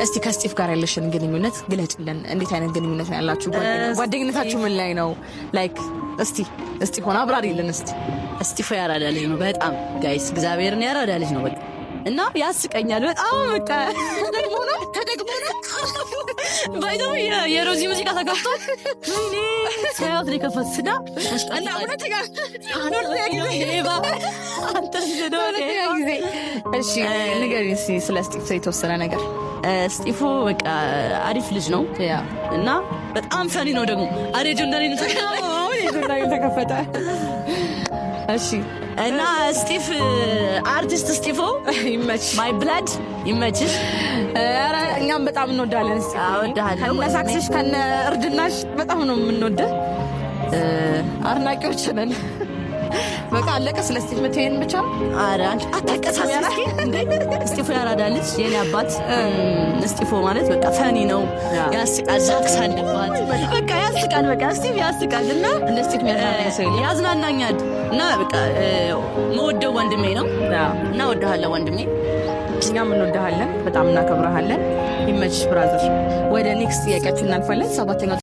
እስቲ ከስጢፍ ጋር ያለሽን ግንኙነት ግለጭልን። እንዴት አይነት ግንኙነት ነው ያላችሁ? ጓደኝነታችሁ ምን ላይ ነው? ላይክ እስቲ ሆነ አብራሪልን እስቲ። እስጢፎ ያራዳ ልጅ ነው በጣም ጋይስ፣ እግዚአብሔርን ያራዳ ልጅ ነው በቃ እና ያስቀኛል በጣም በቃ ተደግሞ ነው ባይዘው የሮዚ ሙዚቃ ተከፍቶ ወይኔ ሳያት ነው ከፈስዳ እና እውነተኛ እሺ ንገሪኝ እስኪ ስለ እስጢፎ የተወሰነ ነገር። እስጢፎ በቃ አሪፍ ልጅ ነው እና በጣም ፈኒ ነው ደግሞ አሬጆ እንደኔ ተከፈተ። እሺ እና ስቲፍ አርቲስት ስቲፎ ይመች ማይ ብላድ ይመችሽ። ኧረ እኛም በጣም እንወዳለን። አወዳለሁ ከነ ሳክስሽ ከነ እርድናሽ በጣም ነው የምንወደው፣ አድናቂዎች ነን። በቃ አለቀ። ስለ ስቲፍ መተየን ብቻ አረ አንቺ አታቀሳስ እንዴ። ስቲፎ ያራዳ ልጅ የኔ አባት። ስቲፎ ማለት በቃ ፈኒ ነው፣ ያስቃል፣ ሳክስ አለባት በቃ ያስቃል፣ በቃ ስቲፍ ያስቃልና እንደ ስቲፍ ያዝናናኛል እና በቃ መወደው ወንድሜ ነው እና ወደሃለሁ ወንድሜ። እኛም እንወደሃለን፣ በጣም እናከብረሃለን። ይመችሽ ብራዘር። ወደ ኔክስት ጥያቄያችን እናልፋለን። 7ኛው